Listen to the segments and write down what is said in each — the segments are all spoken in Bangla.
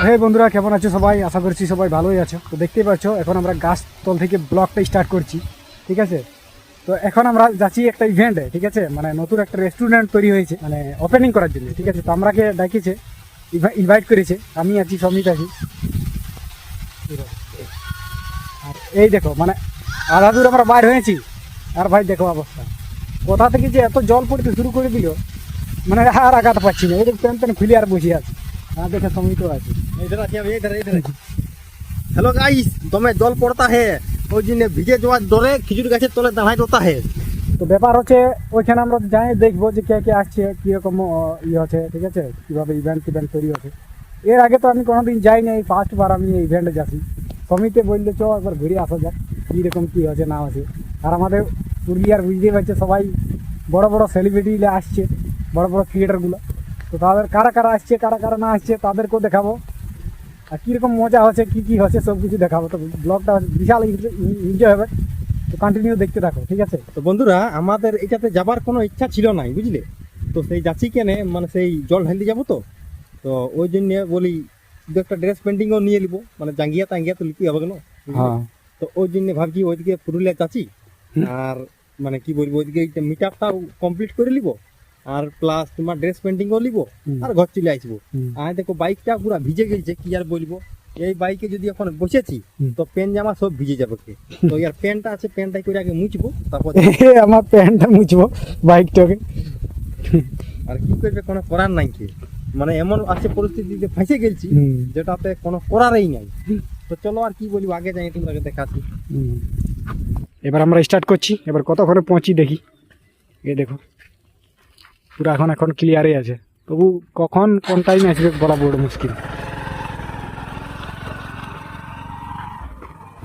হে বন্ধুরা, কেমন আছো সবাই? আশা করছি সবাই ভালোই আছো। তো দেখতেই পাচ্ছ এখন আমরা গাছতল থেকে ব্লগটা স্টার্ট করছি, ঠিক আছে? তো এখন আমরা যাচ্ছি একটা ইভেন্টে, ঠিক আছে? মানে নতুন একটা রেস্টুরেন্ট তৈরি হয়েছে, মানে ওপেনিং করার জন্য, ঠিক আছে? তো আমরাকে ডাকিছে, ইনভাইট করেছে। আমি আছি, সমিত আছি। আর এই দেখো, মানে আধা দূর আমরা বাইর হয়েছি, আর ভাই দেখো অবস্থা, কোথা থেকে যে এত জল পড়তে শুরু করে দিল, মানে আর আগাতে পারছি না। এই প্যান প্যান খুলে আর বসে আছে, আর দেখে সমিতও আছে। हेलो गाइस, तुम्हें जल पड़ता है ওই জন্য ভিজে যাওয়ার ডরে খিজুর গাছের তলে দাঁড়াই রতা হে। তো ব্যাপার হচ্ছে ওইখানে আমরা যাই দেখবো যে কে কে আসছে, কীরকম ইয়ে হচ্ছে, ঠিক আছে? কীভাবে ইভেন্ট তৈরি হচ্ছে। এর আগে তো আমি কোনোদিন যাইনি, এই ফার্স্টবার আমি এই ইভেন্টে যাচ্ছি। সমিতে বললে চ একবার ঘুরে আসা যাক, কীরকম কী হচ্ছে না হচ্ছে। আর আমাদের পুরুলিয়ার বুঝতেই পারছে সবাই, বড় বড় সেলিব্রিটিগুলো আসছে, বড় বড় ক্রিয়েটারগুলো। তো তাদের কারা কারা আসছে, কারা কারা না আসছে, তাদেরকেও দেখাবো। আর কীরকম মজা হচ্ছে, কী কী হচ্ছে, সব কিছু দেখাবো। তো ব্লগটা বিশাল এনজয় হবে, তো কন্টিনিউ দেখতে থাকো, ঠিক আছে? তো বন্ধুরা, আমাদের এটাতে যাবার কোনো ইচ্ছা ছিল না, বুঝলে? তো সেই যাচ্ছি কেনে, মানে সেই জল ঢালতে যাবো। তো ওই জন্য বলি দু একটা ড্রেস পেন্টিংও নিয়ে নিবো, মানে জাঙ্গিয়া টাঙ্গিয়া তো লিখতে হবে কেন। তো ওই জন্য ভাবছি ওইদিকে পুরুলিয়া যাচ্ছি, আর মানে কি বলবো, ওইদিকে মিট আপটাও কমপ্লিট করে নিব, আর প্লাস তোমার ড্রেস পেন্টিংও নিব, আর ঘর চলে আসবো। আর দেখো বাইকটা পুরো ভিজে গেছে, কি আর বলবো। এই বাইকে যদি এখন বসেছি তো প্যান্ট জামা সব ভিজে যাবে। তো ইয়ার প্যান্টটা আছে, প্যান্টটাই করে আগে মুছবো, তারপর আমার প্যান্টটা মুছবো বাইকটাকে। আর কি করবে, কোনো করার নাই। কি মানে এমন আছে পরিস্থিতিতে ফাঁসে গেছি যেটাতে কোনো করারই নাই। তো চলো আর কি বলবো, আগে যাই তোমরা দেখাচ্ছি। এবার আমরা স্টার্ট করছি। এবার কতক্ষণে পৌঁছি দেখি। এই দেখো পুরো এখন ক্লিয়ারই আছে, তবু কখন কোন টাইমে আসবে বলা বড় মুশকিল।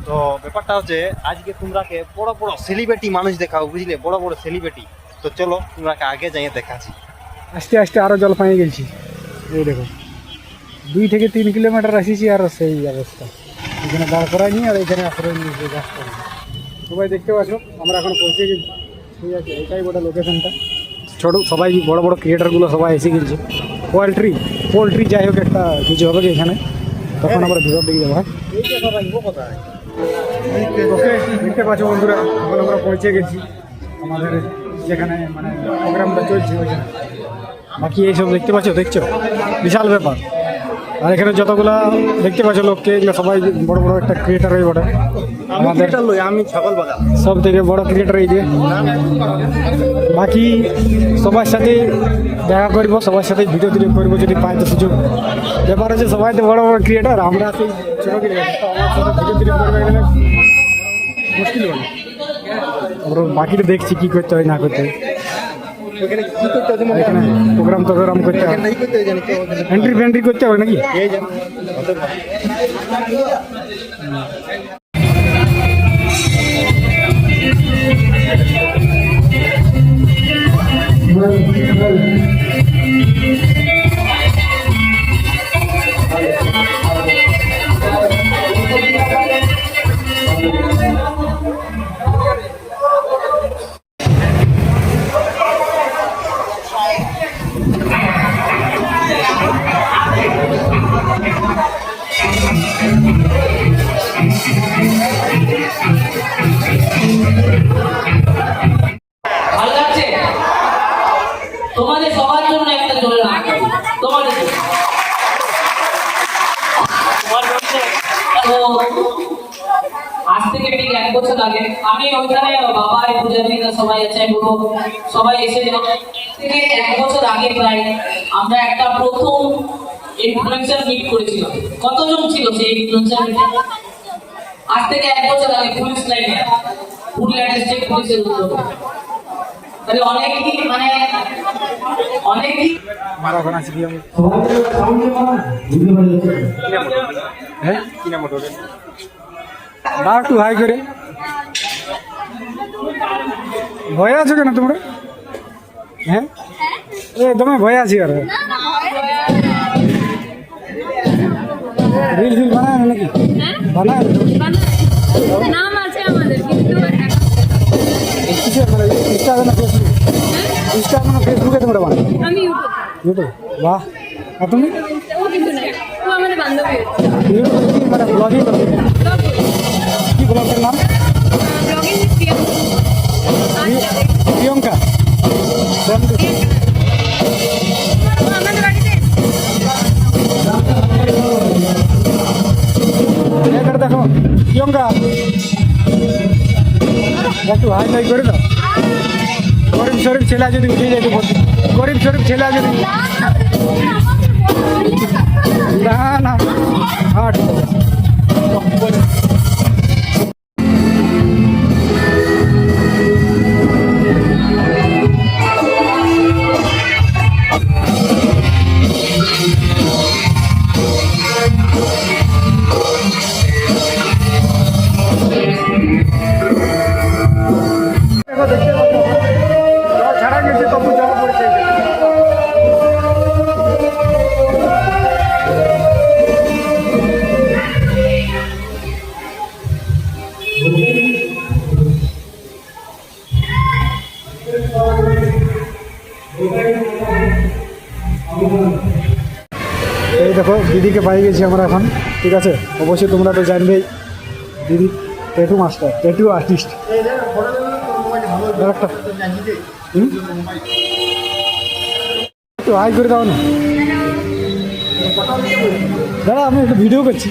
তো ব্যাপারটা হচ্ছে আজকে তোমরাকে বড় বড় সেলিব্রিটি মানুষ দেখাও, বুঝলে? বড় বড় সেলিব্রিটি। তো চলো তোমরাকে আগে যাই দেখাচ্ছি। আস্তে আস্তে আরো জল পাইয়ে গেছি। এই দেখো 2 থেকে 3 কিলোমিটার আসিছি, আর সেই অবস্থা। এখানে দাঁড় করাই নি, আর এখানে আশ্রয় নিয়েছি গাছটা। সবাই দেখতে পাচ্ছ আমরা এখন পৌঁছে গেছি, ঠিক আছে? এটাই গোটা লোকেশনটা। ছোটো সবাই বড় বড় ক্রিয়েটারগুলো সবাই এসে গেছে। পোলট্রি যাই হোক একটা কিছু হবে কি এখানে, তখন আমরা ভিতর দিকে যাবো। ওকে, দেখতে পাচ্ছ বন্ধুরা, এখন আমরা পৌঁছে গেছি আমাদের যেখানে মানে প্রোগ্রামটা চলছে ওইখানে। বাকি এইসব দেখতে দেখছো বিশাল ব্যাপার। আর এখানে যতগুলা দেখতে পাচ্ছ লোককে, এগুলো সবাই বড় বড় একটা ক্রিয়েটার হয়ে বটে। আমাদের আমি সকল বাগা সব থেকে বড় ক্রিয়েটার এই যে। বাকি সবার সাথে দেখা করবো, সবার সাথে ভিডিও করবো যদি পাই তো সুযোগ। ব্যাপার হচ্ছে সবাই তো বড় বড় ক্রিয়েটার, আমরা সেই ছোটো ক্রিয়েটার। তো আমার সাথে ভিডিও করবে গেলে মুশকিল হবে। আমরা বাকিটা দেখছি কী করতে হয় না করতে হয়। এখানে প্রোগ্রাম করতে হবে, এন্ট্রি করতে হবে নাকি? ভালো লাগছে? তোমাদের সবার জন্য একটা জোরে হাত তোমাদের। তো আজ থেকে ঠিক 1 বছর আগে আমি ওইখানে বাবা পূজারীরা সবাই আছে, সবাই এসে থেকে 1 বছর আগে প্রায় আমরা একটা প্রথম ইনফ্লুয়েন্সার মিট করেছিলাম। কতজন ছিল সেই ইনফ্লুয়েন্সার মিটে? আজ থেকে 1 বছর আগে পুলিশ লাইনে, পুরুলিয়া ডিস্ট্রিক্ট পুলিশের উদ্যোগে। তাহলে অনেকই মানে অনেকই একটু হাই করে ভয় আছো কেন তোমরা? হ্যাঁ তোমার ভয় আছি। আর রিল বানায় নাকি? বানায় নাম আছে আমাদের, কিন্তু ইনস্টাগ্রাম ফেসবুকে তোমরা বানাও? আমি ইউটিউব। বাহ। আর তুমি? ও আমাদের বান্ধবী ভিডিও কি মানে ব্লগিং করবে? কি ব্লগের নাম? ব্লগিং প্রিয়ঙ্কা। আমাদের বাড়িতে এখানে দেখো প্রিয়ঙ্কা, একটু হাই ফাই করে দাও। গরিব শরীফ ছেলে যদি উঠে যেতে বলছি, গরিব শরীফ ছেলে যদি না না হ্যাঁ ঠিক আছে। দেখো দেখতে পাচ্ছ, জল ছাড়া গেছে তবু জল পড়েছে। এই দেখো দিদিকে পাই গেছি আমরা এখন, ঠিক আছে। অবশ্যই তোমরা তো জানবেই দিদি ট্যাটু মাস্টার, ট্যাটু আর্টিস্ট। একটু হাই করে দাও না দাদা, আমি একটু ভিডিও করছি।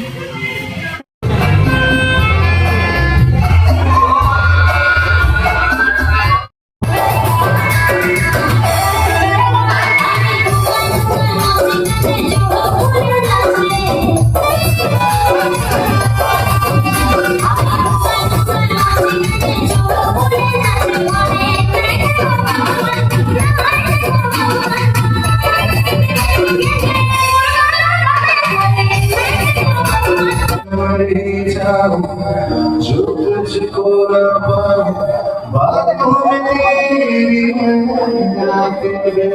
जो तुझको न पाऊं बातों में तेरी तेरे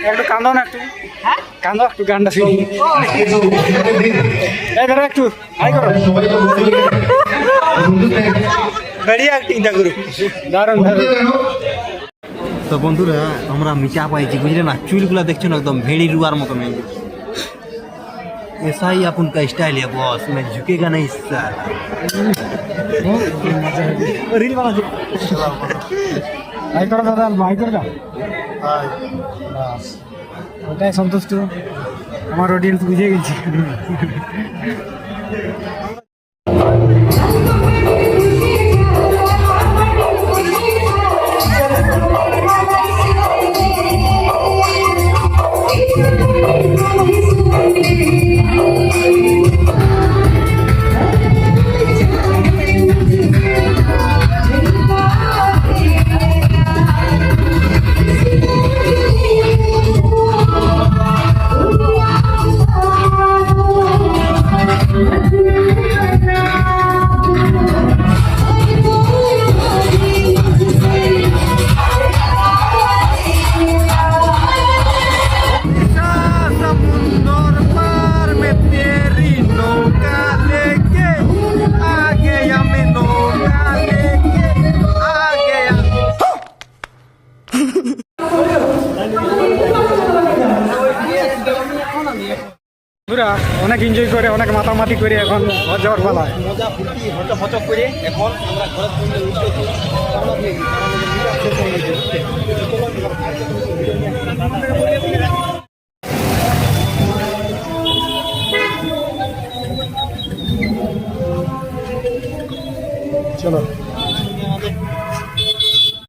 একটু কান্দো না, একটু কান্দো, একটু গানটা শুনি। এই ধরো একটু হাই করো, बढ़िया एक्टिंग था गुरु, দারুণ দারুণ। তো বন্ধুরা আমরা মিটা পাইছি বুঝলে না, চুলগুলা দেখছো না একদম ভেড়ি রুয়ার মতো নেই। ऐसा ही अपन का स्टाइल है बॉस, मैं झुकेगा नहीं साला। रील बना दे, হাই করো দাদা, হাই করে দাও। বাস, ওটাই সন্তুষ্ট, আমার অডিয়েন্স বুঝে গেছি। বন্ধুরা অনেক এনজয় করে অনেক মাতামাতি করে এখন ঘর যাওয়ার বেলায় মজা ফুর্তি হচক হচক করে এখন আমরা ঘরের সঙ্গে উঠতেছি রওনা দিয়েছি। কারণ আমাদের meet up শেষ হয়ে গেছে, বুঝলে? চলো এবার কালকে কোনো video নিয়ে আসবো। চলো